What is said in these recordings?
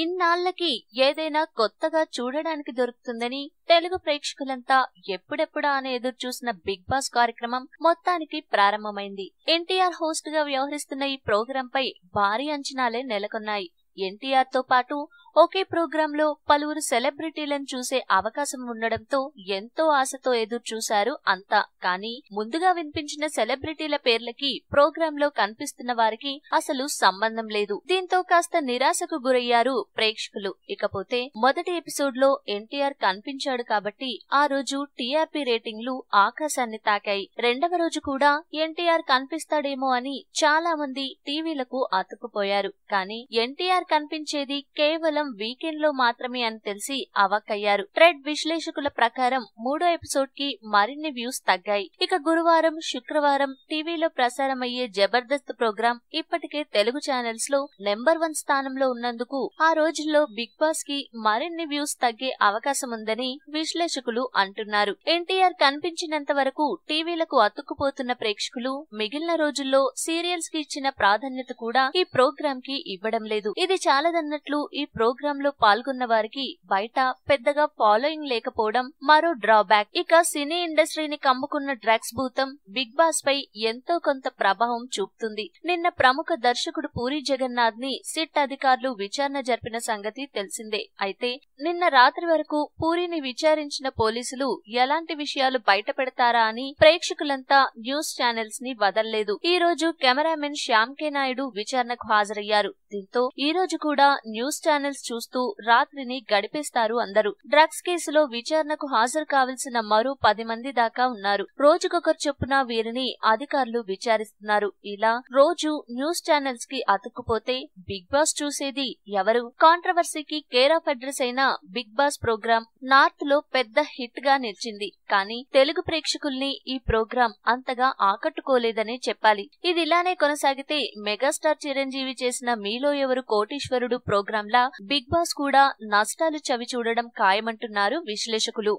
ఇన్నాళ్లకి ఏదైనా కొత్తగా చూడడానికి దొరుకుతుందని తెలుగు ప్రేక్షకులంతా ఎప్పుడెప్పుడా అని ఎదురు చూసిన బిగ్ బాస్ కార్యక్రమం మొత్తానికి ప్రారంభమైంది. ఎన్టీఆర్ హోస్ట్ గా వ్యవహరిస్తున్న ఈ ప్రోగ్రాం పై భారీ అంచనాలే నెలకొన్నాయి. ఎన్టీఆర్ తో పాటు ఒకే ప్రోగ్రాం లో పలువురు సెలబ్రిటీలను చూసే అవకాశం ఉండడంతో ఎంతో ఆశతో ఎదురు చూశారు అంతా. కానీ ముందుగా వినిపించిన సెలబ్రిటీల పేర్లకి ప్రోగ్రాం లో కనిపిస్తున్న వారికి అసలు సంబంధం లేదు. దీంతో కాస్త నిరాశకు గురయ్యారు ప్రేక్షకులు. ఇకపోతే మొదటి ఎపిసోడ్ లో ఎన్టీఆర్ కనిపించాడు కాబట్టి ఆ రోజు టీఆర్పీ రేటింగ్లు ఆకాశాన్ని తాకాయి. రెండవ రోజు కూడా ఎన్టీఆర్ కనిపిస్తాడేమో అని చాలా మంది టీవీలకు అతుక్కుపోయారు. కానీ ఎన్టీఆర్ కనిపించేది కేవలం వీకెండ్ లో మాత్రమే అని తెలిసి అవాక్కయ్యారు. ట్రెడ్ విశ్లేషకుల ప్రకారం మూడో ఎపిసోడ్ కి మరిన్ని వ్యూస్ తగ్గాయి. ఇక గురువారం, శుక్రవారం టీవీలో ప్రసారమయ్యే జబర్దస్త్ ప్రోగ్రాం ఇప్పటికే తెలుగు ఛానల్స్ లో నెంబర్ 1 స్థానంలో ఉన్నందుకు ఆ రోజుల్లో బిగ్ బాస్ కి మరిన్ని వ్యూస్ తగ్గే అవకాశం ఉందని విశ్లేషకులు అంటున్నారు. ఎన్టీఆర్ కనిపించినంత వరకు టీవీలకు అతుక్కుపోతున్న ప్రేక్షకులు మిగిలిన రోజుల్లో సీరియల్స్ కి ఇచ్చిన ప్రాధాన్యత కూడా ఈ ప్రోగ్రాం కి ఇవ్వడం లేదు. ఇది చాలదన్నట్లు ఈ ప్రోగ్రాం లో పాల్గొన్న వారికి బయట పెద్దగా ఫాలోయింగ్ లేకపోవడం మరో డ్రాబ్యాక్. ఇక సినీ ఇండస్ట్రీని కమ్ముకున్న డ్రగ్స్ భూతం బిగ్ బాస్ పై ఎంతో కొంత ప్రభావం చూపుతుంది. నిన్న ప్రముఖ దర్శకుడు పూరి జగన్నాథ్ ని సిట్ అధికారులు విచారణ జరిపిన సంగతి తెలిసిందే. అయితే నిన్న రాత్రి వరకు పూరిని విచారించిన పోలీసులు ఎలాంటి విషయాలు బయట పెడతారా అని ప్రేక్షకులంతా న్యూస్ ఛానల్స్ ని వదల్లేదు. ఈ రోజు కెమెరామెన్ శ్యామ్ కే నాయుడు విచారణకు హాజరయ్యారు. దీంతో ఈ రోజు కూడా న్యూస్ ఛానల్స్ చూస్తూ రాత్రిని గడిపేస్తారు అందరూ. డ్రగ్స్ కేసులో విచారణకు హాజరు కావాల్సిన మరో 10 మంది దాకా ఉన్నారు. రోజుకొకరు చొప్పున వీరిని అధికారులు విచారిస్తున్నారు. ఇలా రోజు న్యూస్ ఛానల్స్ కి అతుక్కుపోతే బిగ్ బాస్ చూసేది ఎవరు? కాంట్రవర్సీకి కేర్ ఆఫ్ అడ్రస్ అయిన బిగ్ బాస్ ప్రోగ్రాం నార్త్ లో పెద్ద హిట్ గా నిలిచింది. కానీ తెలుగు ప్రేక్షకుల్ని ఈ ప్రోగ్రాం అంతగా ఆకట్టుకోలేదనే చెప్పాలి. ఇది ఇలానే కొనసాగితే మెగాస్టార్ చిరంజీవి చేసిన మీలో ఎవరు కోటీశ్వరుడు ప్రోగ్రాంలా బిగ్ బాస్ కూడా నష్టాలు చవి చూడడం ఖాయమంటున్నారు విశ్లేషకులు.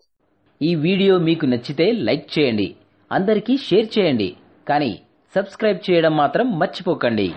ఈ వీడియో మీకు నచ్చితే లైక్ చేయండి, అందరికీ షేర్ చేయండి, కానీ సబ్స్క్రైబ్ చేయడం మాత్రం మర్చిపోకండి.